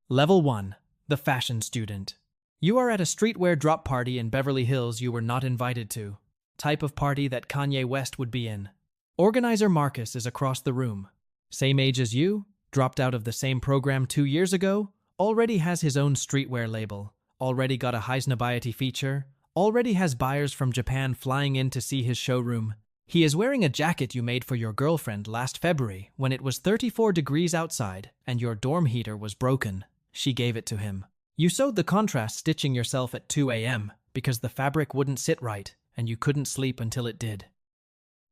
Level 1. The Fashion Student. You are at a streetwear drop party in Beverly Hills you were not invited to. Type of party that Kanye West would be in. Organizer Marcus is across the room. Same age as you, dropped out of the same program 2 years ago, already has his own streetwear label, already got a Heisnabiety feature, already has buyers from Japan flying in to see his showroom. He is wearing a jacket you made for your girlfriend last February when it was 34 degrees outside and your dorm heater was broken. She gave it to him. You sewed the contrast stitching yourself at 2 a.m. because the fabric wouldn't sit right and you couldn't sleep until it did.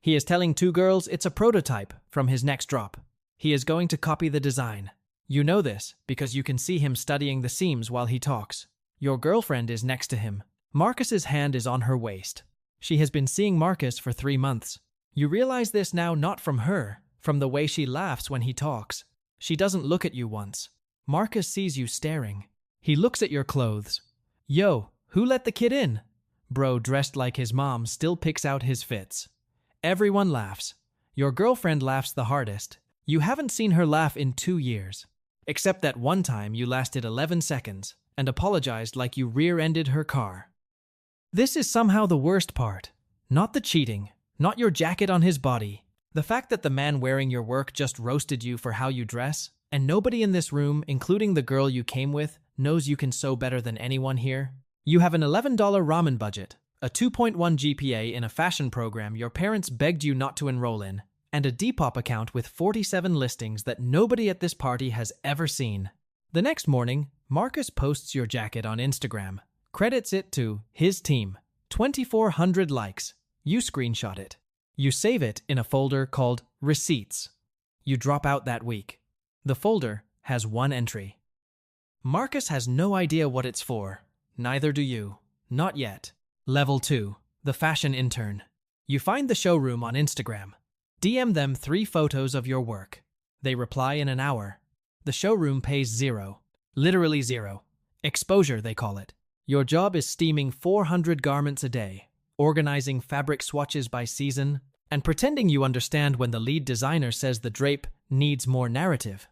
He is telling 2 girls it's a prototype from his next drop. He is going to copy the design. You know this because you can see him studying the seams while he talks. Your girlfriend is next to him. Marcus's hand is on her waist. She has been seeing Marcus for 3 months. You realize this now not from her, from the way she laughs when he talks. She doesn't look at you once. Marcus sees you staring. He looks at your clothes. Yo, who let the kid in? Bro dressed like his mom still picks out his fits. Everyone laughs. Your girlfriend laughs the hardest. You haven't seen her laugh in 2 years. Except that one time you lasted 11 seconds and apologized like you rear-ended her car. This is somehow the worst part. Not the cheating, not your jacket on his body. The fact that the man wearing your work just roasted you for how you dress, and nobody in this room, including the girl you came with, knows you can sew better than anyone here. You have an $11 ramen budget, a 2.1 GPA in a fashion program your parents begged you not to enroll in, and a Depop account with 47 listings that nobody at this party has ever seen. The next morning, Marcus posts your jacket on Instagram, credits it to his team. 2,400 likes. You screenshot it. You save it in a folder called Receipts. You drop out that week. The folder has 1 entry. Marcus has no idea what it's for. Neither do you. Not yet. Level 2. The Fashion Intern. You find the showroom on Instagram. DM them 3 photos of your work. They reply in an hour. The showroom pays 0. Literally 0. Exposure, they call it. Your job is steaming 400 garments a day, organizing fabric swatches by season, and pretending you understand when the lead designer says the drape needs more narrative.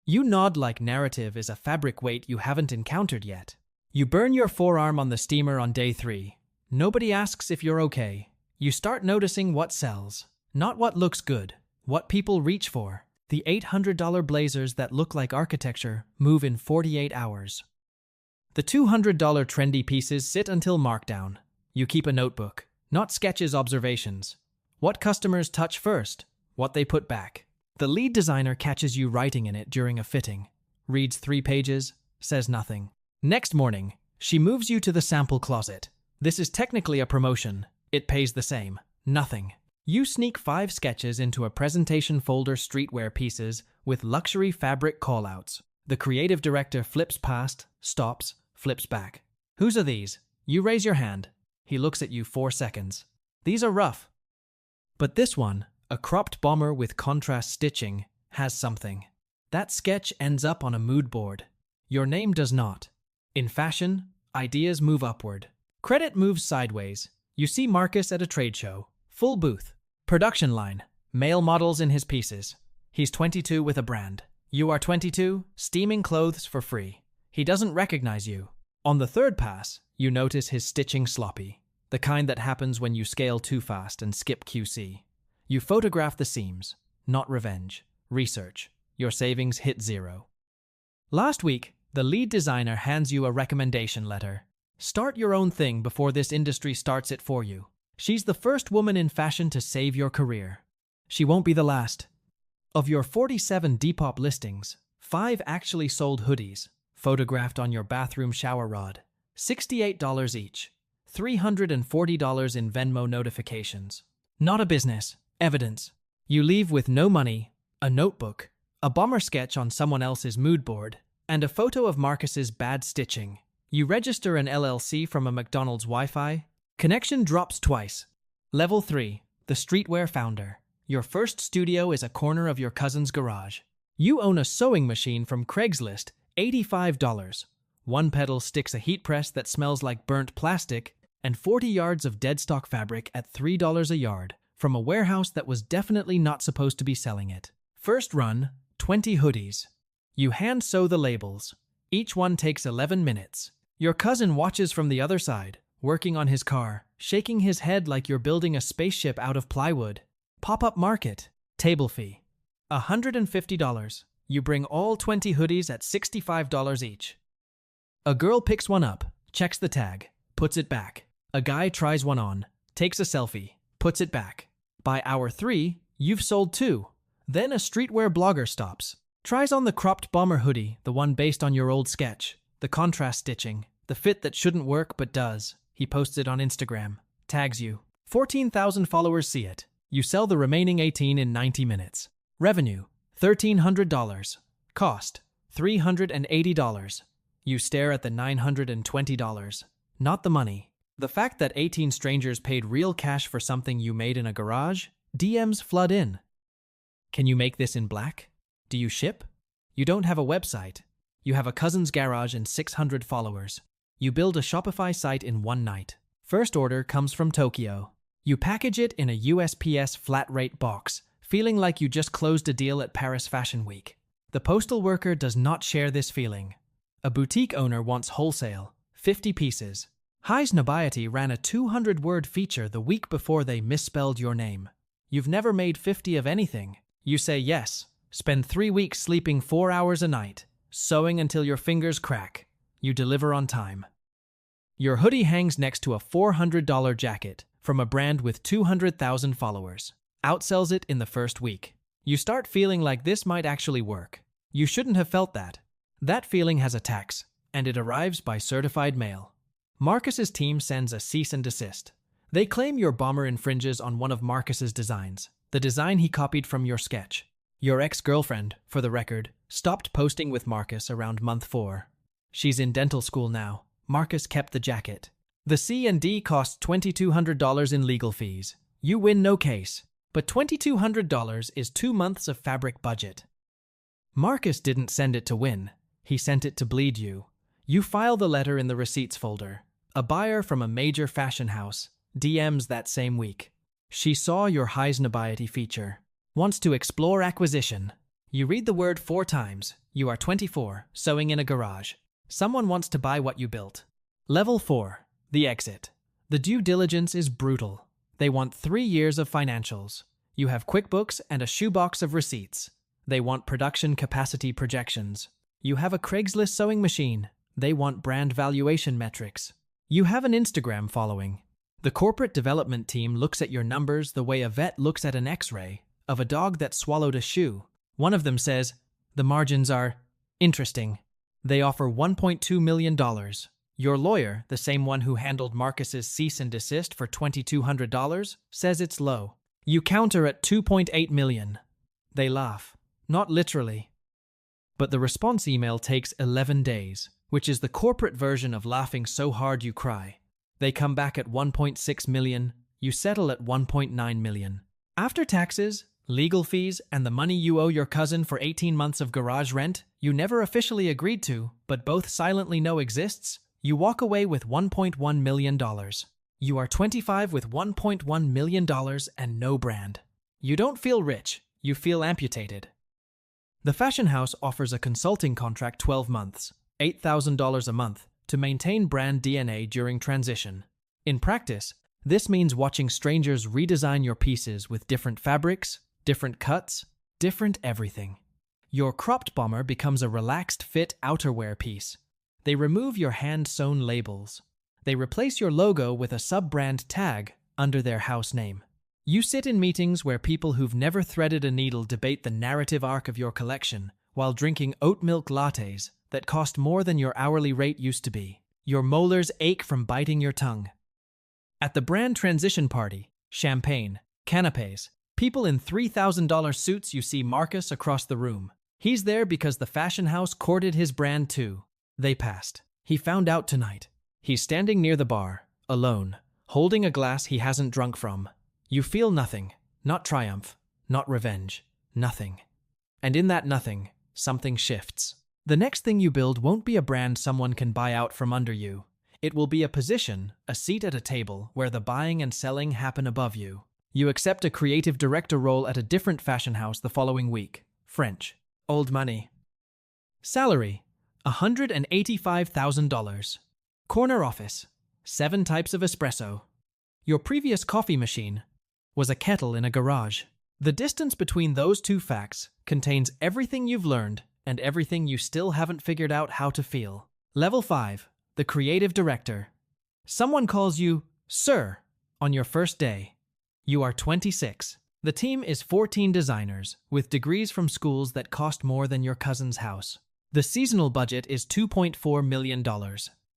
You nod like narrative is a fabric weight you haven't encountered yet. You burn your forearm on the steamer on day 3. Nobody asks if you're okay. You start noticing what sells, not what looks good, what people reach for. The $800 blazers that look like architecture move in 48 hours. The $200 trendy pieces sit until markdown. You keep a notebook, not sketches, observations. What customers touch first, what they put back. The lead designer catches you writing in it during a fitting, reads 3 pages, says nothing. Next morning, she moves you to the sample closet. This is technically a promotion. It pays the same. Nothing. You sneak 5 sketches into a presentation folder, streetwear pieces with luxury fabric callouts. The creative director flips past, stops, flips back. Whose are these? You raise your hand. He looks at you 4 seconds. These are rough. But this one, a cropped bomber with contrast stitching, has something. That sketch ends up on a mood board. Your name does not. In fashion, ideas move upward. Credit moves sideways. You see Marcus at a trade show. Full booth. Production line. Male models in his pieces. He's 22 with a brand. You are 22, steaming clothes for free. He doesn't recognize you. On the 3rd pass, you notice his stitching sloppy. The kind that happens when you scale too fast and skip QC. You photograph the seams. Not revenge. Research. Your savings hit 0. Last week, the lead designer hands you a recommendation letter. Start your own thing before this industry starts it for you. She's the first woman in fashion to save your career. She won't be the last. Of your 47 Depop listings, 5 actually sold hoodies, photographed on your bathroom shower rod. $68 each. $340 in Venmo notifications. Not a business. Evidence. You leave with no money, a notebook, a bomber sketch on someone else's mood board, and a photo of Marcus's bad stitching. You register an LLC from a McDonald's Wi-Fi. Connection drops twice. Level 3. The Streetwear Founder. Your first studio is a corner of your cousin's garage. You own a sewing machine from Craigslist, $85. 1 pedal sticks a heat press that smells like burnt plastic, and 40 yards of deadstock fabric at $3 a yard from a warehouse that was definitely not supposed to be selling it. First run, 20 hoodies. You hand sew the labels. Each one takes 11 minutes. Your cousin watches from the other side, working on his car, shaking his head like you're building a spaceship out of plywood. Pop-up market. Table fee. $150. You bring all 20 hoodies at $65 each. A girl picks one up, checks the tag, puts it back. A guy tries one on, takes a selfie, puts it back. By hour 3, you've sold 2. Then a streetwear blogger stops, tries on the cropped bomber hoodie, the one based on your old sketch, the contrast stitching, the fit that shouldn't work but does. He posts it on Instagram, tags you. 14,000 followers see it. You sell the remaining 18 in 90 minutes. Revenue, $1,300. Cost, $380. You stare at the $920. Not the money. The fact that 18 strangers paid real cash for something you made in a garage? DMs flood in. Can you make this in black? Do you ship? You don't have a website. You have a cousin's garage and 600 followers. You build a Shopify site in one night. First order comes from Tokyo. You package it in a USPS flat-rate box, feeling like you just closed a deal at Paris Fashion Week. The postal worker does not share this feeling. A boutique owner wants wholesale, 50 pieces. Highs Nobiety ran a 200-word feature the week before they misspelled your name. You've never made 50 of anything. You say yes, spend 3 weeks sleeping 4 hours a night, sewing until your fingers crack. You deliver on time. Your hoodie hangs next to a $400 jacket from a brand with 200,000 followers. Outsells it in the first week. You start feeling like this might actually work. You shouldn't have felt that. That feeling has a tax, and it arrives by certified mail. Marcus's team sends a cease and desist. They claim your bomber infringes on one of Marcus's designs, the design he copied from your sketch. Your ex-girlfriend, for the record, stopped posting with Marcus around month 4. She's in dental school now. Marcus kept the jacket. The C&D costs $2,200 in legal fees. You win no case, but $2,200 is 2 months of fabric budget. Marcus didn't send it to win. He sent it to bleed you. You file the letter in the receipts folder. A buyer from a major fashion house DMs that same week. She saw your Highs Nobiety feature. Wants to explore acquisition. You read the word 4 times. You are 24, sewing in a garage. Someone wants to buy what you built. Level 4. The exit. The due diligence is brutal. They want 3 years of financials. You have QuickBooks and a shoebox of receipts. They want production capacity projections. You have a Craigslist sewing machine. They want brand valuation metrics. You have an Instagram following. The corporate development team looks at your numbers the way a vet looks at an X-ray of a dog that swallowed a shoe. One of them says, the margins are interesting. They offer $1.2 million. Your lawyer, the same one who handled Marcus's cease and desist for $2,200, says it's low. You counter at $2.8 million. They laugh. Not literally. But the response email takes 11 days, which is the corporate version of laughing so hard you cry. They come back at $1.6 million. You settle at $1.9 million. After taxes, legal fees, and the money you owe your cousin for 18 months of garage rent you never officially agreed to, but both silently know exists, you walk away with $1.1 million. You are 25 with $1.1 million and no brand. You don't feel rich, you feel amputated. The fashion house offers a consulting contract 12 months, $8,000 a month, to maintain brand DNA during transition. In practice, this means watching strangers redesign your pieces with different fabrics, different cuts, different everything. Your cropped bomber becomes a relaxed fit outerwear piece. They remove your hand-sewn labels. They replace your logo with a sub-brand tag under their house name. You sit in meetings where people who've never threaded a needle debate the narrative arc of your collection while drinking oat milk lattes that cost more than your hourly rate used to be. Your molars ache from biting your tongue. At the brand transition party, champagne, canapes, people in $3,000 suits, you see Marcus across the room. He's there because the fashion house courted his brand too. They passed. He found out tonight. He's standing near the bar, alone, holding a glass he hasn't drunk from. You feel nothing, not triumph, not revenge, nothing. And in that nothing, something shifts. The next thing you build won't be a brand someone can buy out from under you. It will be a position, a seat at a table where the buying and selling happen above you. You accept a creative director role at a different fashion house the following week. French. Old money. Salary, $185,000. Corner office. 7 types of espresso. Your previous coffee machine was a kettle in a garage. The distance between those two facts contains everything you've learned and everything you still haven't figured out how to feel. Level 5. The creative director. Someone calls you Sir on your first day. You are 26. The team is 14 designers with degrees from schools that cost more than your cousin's house. The seasonal budget is $2.4 million.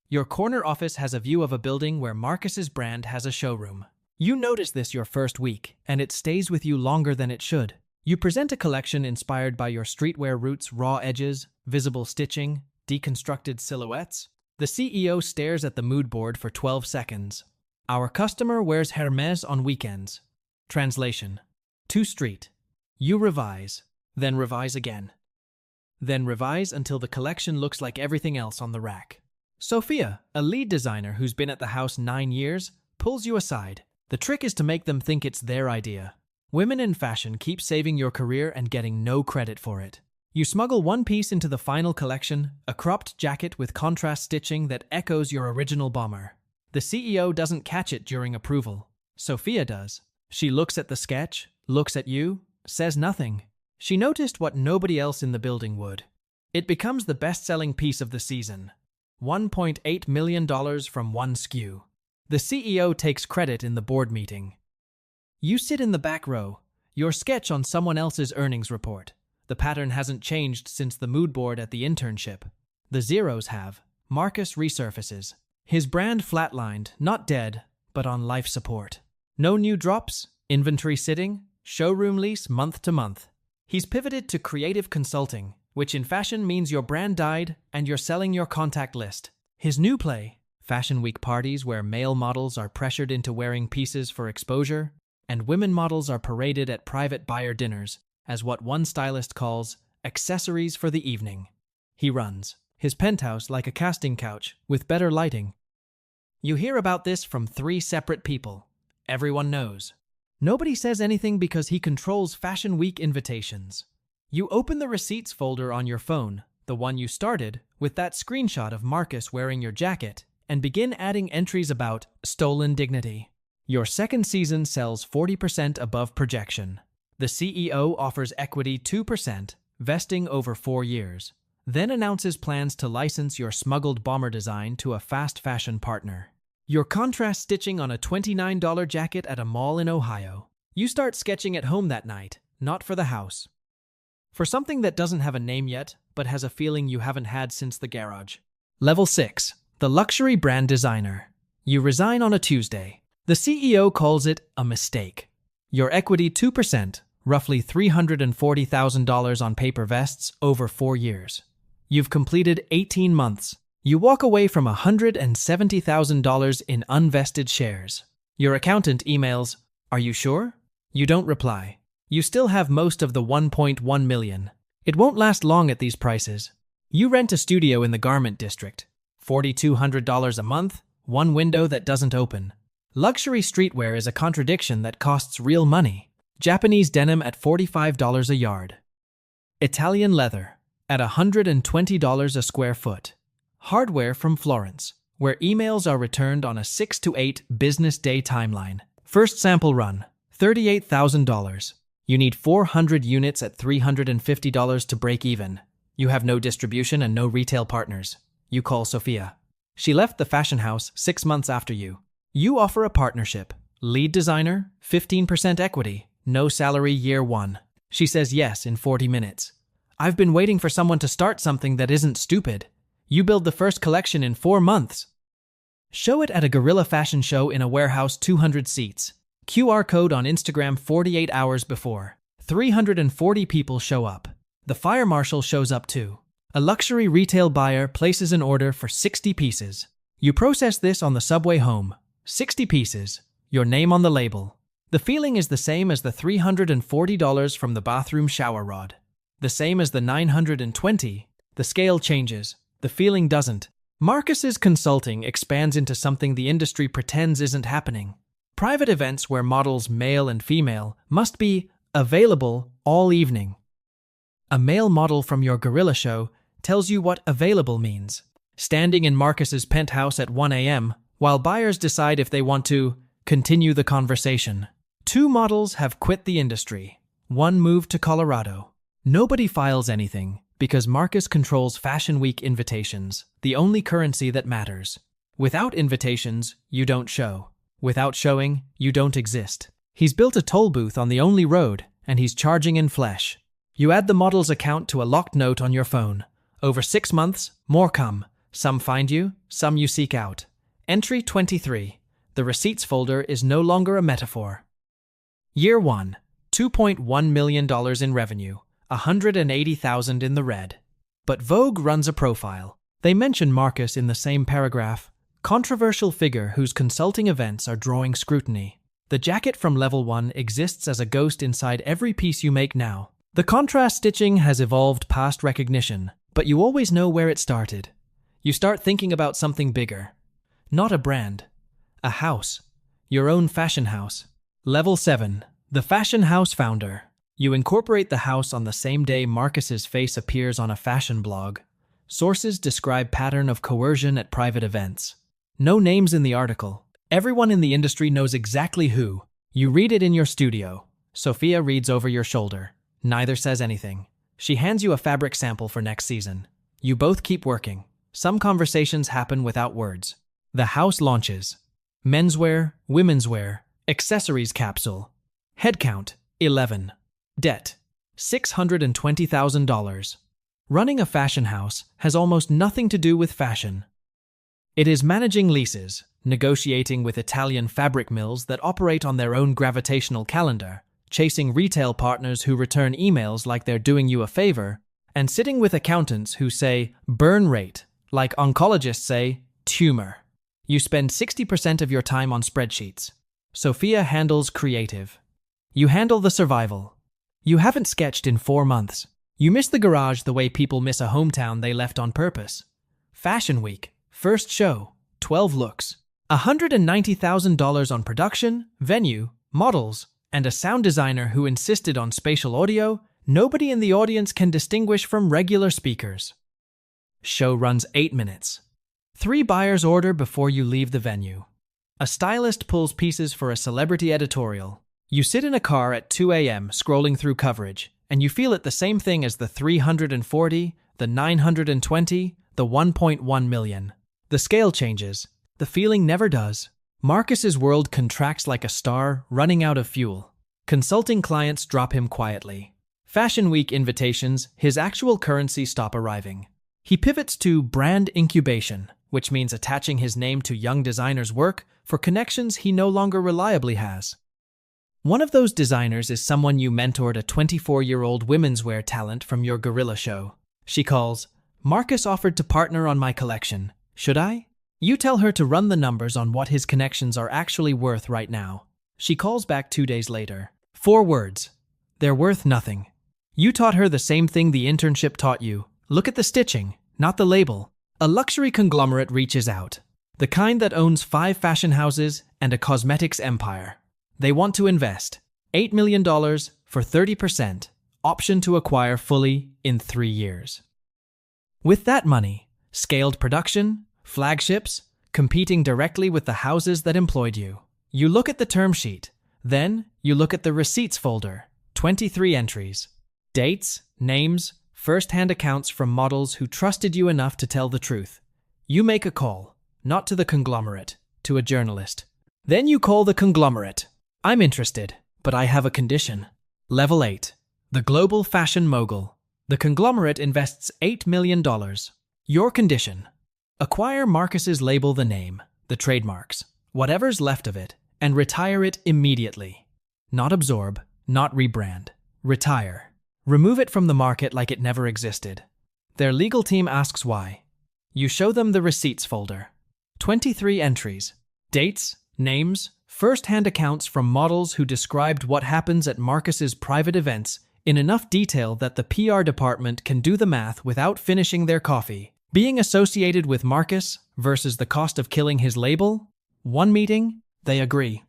Your corner office has a view of a building where Marcus's brand has a showroom. You notice this your first week, and it stays with you longer than it should. You present a collection inspired by your streetwear roots, raw edges, visible stitching, deconstructed silhouettes. The CEO stares at the mood board for 12 seconds. Our customer wears Hermes on weekends. Translation. To street. You revise, then revise again. Then revise until the collection looks like everything else on the rack. Sophia, a lead designer who's been at the house 9 years, pulls you aside. The trick is to make them think it's their idea. Women in fashion keep saving your career and getting no credit for it. You smuggle one piece into the final collection, a cropped jacket with contrast stitching that echoes your original bomber. The CEO doesn't catch it during approval. Sophia does. She looks at the sketch, looks at you, says nothing. She noticed what nobody else in the building would. It becomes the best-selling piece of the season. $1.8 million from one SKU. The CEO takes credit in the board meeting. You sit in the back row, your sketch on someone else's earnings report. The pattern hasn't changed since the mood board at the internship. The zeros have. Marcus resurfaces. His brand flatlined, not dead, but on life support. No new drops, inventory sitting, showroom lease month to month. He's pivoted to creative consulting, which in fashion means your brand died and you're selling your contact list. His new play, Fashion Week parties where male models are pressured into wearing pieces for exposure, and women models are paraded at private buyer dinners as what one stylist calls accessories for the evening. He runs his penthouse like a casting couch with better lighting. You hear about this from 3 separate people. Everyone knows. Nobody says anything because he controls Fashion Week invitations. You open the receipts folder on your phone, the one you started, with that screenshot of Marcus wearing your jacket, and begin adding entries about stolen dignity. Your second season sells 40% above projection. The CEO offers equity 2%, vesting over 4 years, then announces plans to license your smuggled bomber design to a fast fashion partner. Your contrast stitching on a $29 jacket at a mall in Ohio. You start sketching at home that night, not for the house. For something that doesn't have a name yet, but has a feeling you haven't had since the garage. Level 6. The luxury brand designer. You resign on a Tuesday. The CEO calls it a mistake. Your equity 2%, roughly $340,000 on paper vests over 4 years. You've completed 18 months. You walk away from $170,000 in unvested shares. Your accountant emails, "Are you sure?" You don't reply. You still have most of the $1.1 million. It won't last long at these prices. You rent a studio in the garment district. $4,200 a month, one window that doesn't open. Luxury streetwear is a contradiction that costs real money. Japanese denim at $45 a yard. Italian leather at $120 a square foot. Hardware from Florence, where emails are returned on a 6 to 8 business day timeline. First sample run, $38,000. You need 400 units at $350 to break even. You have no distribution and no retail partners. You call Sophia. She left the fashion house 6 months after you. You offer a partnership. Lead designer, 15% equity, no salary year 1. She says yes in 40 minutes. I've been waiting for someone to start something that isn't stupid. You build the first collection in 4 months. Show it at a guerrilla fashion show in a warehouse 200 seats. QR code on Instagram 48 hours before. 340 people show up. The fire marshal shows up too. A luxury retail buyer places an order for 60 pieces. You process this on the subway home. 60 pieces. Your name on the label. The feeling is the same as the $340 from the bathroom shower rod. The same as the $920. The scale changes. The feeling doesn't. Marcus's consulting expands into something the industry pretends isn't happening. Private events where models, male and female, must be available all evening. A male model from your gorilla show tells you what available means. Standing in Marcus's penthouse at 1 a.m., while buyers decide if they want to continue the conversation. 2 models have quit the industry. 1 moved to Colorado. Nobody files anything because Marcus controls Fashion Week invitations, the only currency that matters. Without invitations, you don't show. Without showing, you don't exist. He's built a toll booth on the only road, and he's charging in flesh. You add the model's account to a locked note on your phone. Over 6 months, more come. Some find you, some you seek out. Entry 23. The receipts folder is no longer a metaphor. Year 1. $2.1 million in revenue. $180,000 in the red. But Vogue runs a profile. They mention Marcus in the same paragraph. Controversial figure whose consulting events are drawing scrutiny. The jacket from level 1 exists as a ghost inside every piece you make now. The contrast stitching has evolved past recognition, but you always know where it started. You start thinking about something bigger. Not a brand. A house. Your own fashion house. Level 7. The fashion house founder. You incorporate the house on the same day Marcus's face appears on a fashion blog. Sources describe pattern of coercion at private events. No names in the article. Everyone in the industry knows exactly who. You read it in your studio. Sophia reads over your shoulder. Neither says anything. She hands you a fabric sample for next season. You both keep working. Some conversations happen without words. The house launches. Menswear, womenswear, accessories capsule. Headcount, 11. Debt, $620,000. Running a fashion house has almost nothing to do with fashion. It is managing leases, negotiating with Italian fabric mills that operate on their own gravitational calendar, chasing retail partners who return emails like they're doing you a favor, and sitting with accountants who say burn rate, like oncologists say tumor. You spend 60% of your time on spreadsheets. Sophia handles creative. You handle the survival. You haven't sketched in 4 months. You miss the garage the way people miss a hometown they left on purpose. Fashion Week, first show, 12 looks. $190,000 on production, venue, models, and a sound designer who insisted on spatial audio nobody in the audience can distinguish from regular speakers. Show runs 8 minutes. 3 buyers order before you leave the venue. A stylist pulls pieces for a celebrity editorial. You sit in a car at 2 a.m. scrolling through coverage, and you feel it the same thing as the 340, the 920, the 1.1 million. The scale changes. The feeling never does. Marcus's world contracts like a star running out of fuel. Consulting clients drop him quietly. Fashion Week invitations, his actual currency stop arriving. He pivots to brand incubation, which means attaching his name to young designers' work for connections he no longer reliably has. One of those designers is someone you mentored, a 24-year-old womenswear talent from your guerrilla show. She calls, "Marcus offered to partner on my collection. Should I?" You tell her to run the numbers on what his connections are actually worth right now. She calls back 2 days later. 4 words. They're worth nothing. You taught her the same thing the internship taught you. Look at the stitching, not the label. A luxury conglomerate reaches out. The kind that owns 5 fashion houses and a cosmetics empire. They want to invest $8 million for 30%, option to acquire fully in 3 years. With that money, scaled production, flagships, competing directly with the houses that employed you. You look at the term sheet. Then you look at the receipts folder. 23 entries. Dates, names, first-hand accounts from models who trusted you enough to tell the truth. You make a call, not to the conglomerate, to a journalist. Then you call the conglomerate. "I'm interested, but I have a condition." Level 8. The global fashion mogul. The conglomerate invests $8 million. Your condition. Acquire Marcus's label, the name, the trademarks, whatever's left of it, and retire it immediately. Not absorb, not rebrand. Retire. Remove it from the market like it never existed. Their legal team asks why. You show them the receipts folder. 23 entries. Dates, names, first-hand accounts from models who described what happens at Marcus's private events in enough detail that the PR department can do the math without finishing their coffee. Being associated with Marcus versus the cost of killing his label? One meeting, they agree.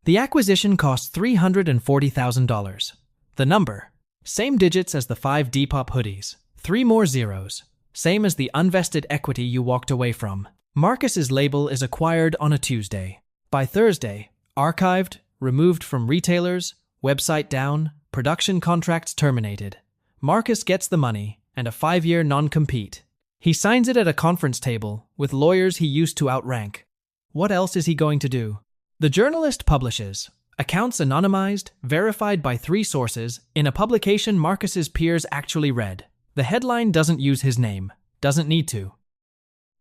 The acquisition costs $340,000. The number, same digits as the 5 Depop hoodies, 3 more zeros. Same as the unvested equity you walked away from. Marcus's label is acquired on a Tuesday. By Thursday, archived, removed from retailers, website down, production contracts terminated. Marcus gets the money and a 5-year non-compete. He signs it at a conference table with lawyers he used to outrank. What else is he going to do? The journalist publishes accounts anonymized, verified by 3 sources, in a publication Marcus's peers actually read. The headline doesn't use his name, doesn't need to.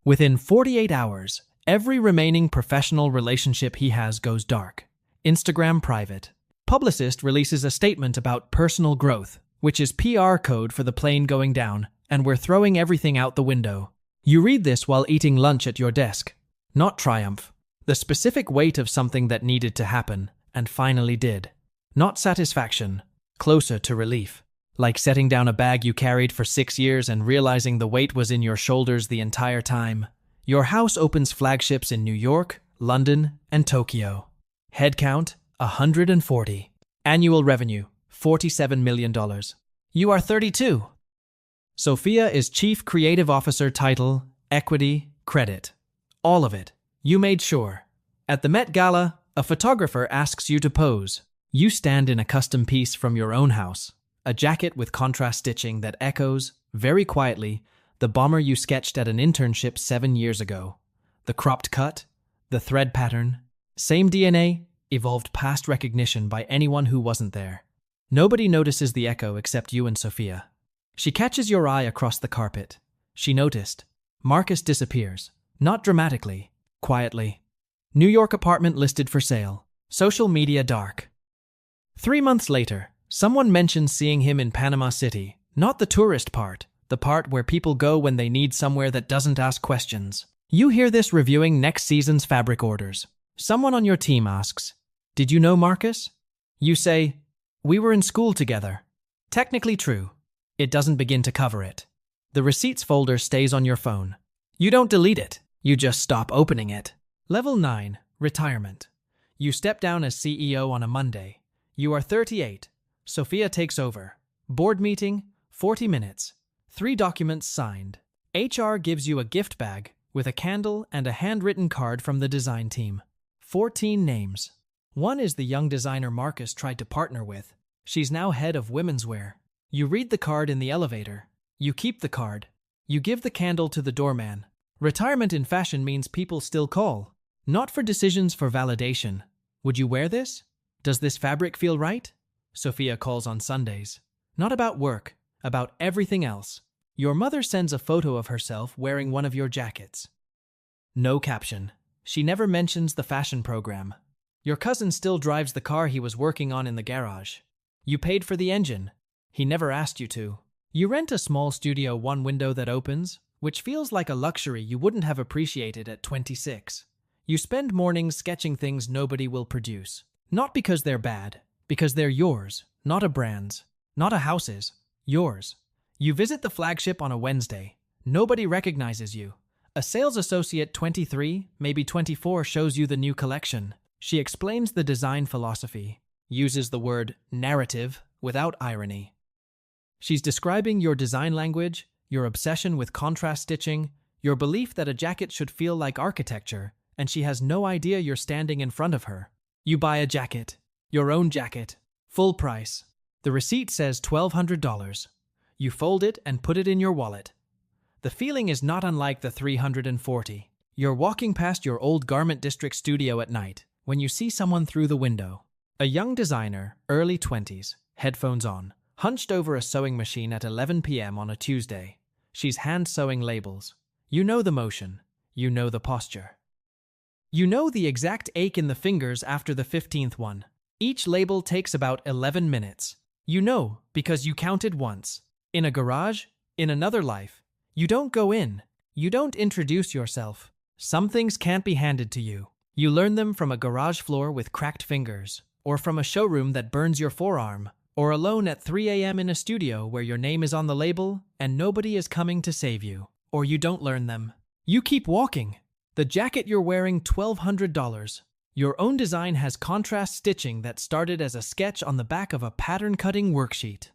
Within 48 hours, every remaining professional relationship he has goes dark. Instagram private. Publicist releases a statement about personal growth, which is PR code for the plane going down, and we're throwing everything out the window. You read this while eating lunch at your desk. Not triumph. The specific weight of something that needed to happen, and finally did. Not satisfaction. Closer to relief. Like setting down a bag you carried for 6 years and realizing the weight was in your shoulders the entire time. Your house opens flagships in New York, London, and Tokyo. Headcount, 140. Annual revenue, $47 million. You are 32. Sophia is Chief Creative Officer title, equity, credit. All of it. You made sure. At the Met Gala, a photographer asks you to pose. You stand in a custom piece from your own house. A jacket with contrast stitching that echoes, very quietly, the bomber you sketched at an internship 7 years ago. The cropped cut, the thread pattern, same DNA, evolved past recognition by anyone who wasn't there. Nobody notices the echo except you and Sophia. She catches your eye across the carpet. She noticed. Marcus disappears. Not dramatically, quietly. New York apartment listed for sale. Social media dark. 3 months later, someone mentions seeing him in Panama City. Not the tourist part, the part where people go when they need somewhere that doesn't ask questions. You hear this reviewing next season's fabric orders. Someone on your team asks, "Did you know Marcus?" You say, "We were in school together." Technically true. It doesn't begin to cover it. The receipts folder stays on your phone. You don't delete it. You just stop opening it. Level 9. Retirement. You step down as CEO on a Monday. You are 38. Sophia takes over. Board meeting, 40 minutes. 3 documents signed. HR gives you a gift bag with a candle and a handwritten card from the design team. 14 names. One is the young designer Marcus tried to partner with. She's now head of women's wear. You read the card in the elevator. You keep the card. You give the candle to the doorman. Retirement in fashion means people still call. Not for decisions, for validation. Would you wear this? Does this fabric feel right? Sophia calls on Sundays. Not about work, about everything else. Your mother sends a photo of herself wearing one of your jackets. No caption. She never mentions the fashion program. Your cousin still drives the car he was working on in the garage. You paid for the engine. He never asked you to. You rent a small studio, one window that opens, which feels like a luxury you wouldn't have appreciated at 26. You spend mornings sketching things nobody will produce. Not because they're bad, because they're yours, not a brand's, not a house's, yours. You visit the flagship on a Wednesday. Nobody recognizes you. A sales associate 23, maybe 24 shows you the new collection. She explains the design philosophy, uses the word narrative without irony. She's describing your design language, your obsession with contrast stitching, your belief that a jacket should feel like architecture, and she has no idea you're standing in front of her. You buy a jacket, your own jacket, full price. The receipt says $1,200. You fold it and put it in your wallet. The feeling is not unlike the 340. You're walking past your old garment district studio at night when you see someone through the window. A young designer, early 20s, headphones on, hunched over a sewing machine at 11 p.m. on a Tuesday. She's hand-sewing labels. You know the motion. You know the posture. You know the exact ache in the fingers after the 15th one. Each label takes about 11 minutes. You know because you counted once. In a garage, in another life. You don't go in. You don't introduce yourself. Some things can't be handed to you. You learn them from a garage floor with cracked fingers, or from a showroom that burns your forearm, or alone at 3 a.m. in a studio where your name is on the label and nobody is coming to save you. Or you don't learn them. You keep walking. The jacket you're wearing, $1,200. Your own design has contrast stitching that started as a sketch on the back of a pattern-cutting worksheet.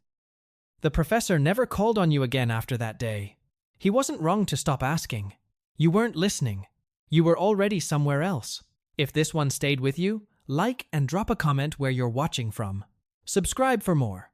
The professor never called on you again after that day. He wasn't wrong to stop asking. You weren't listening. You were already somewhere else. If this one stayed with you, like and drop a comment where you're watching from. Subscribe for more.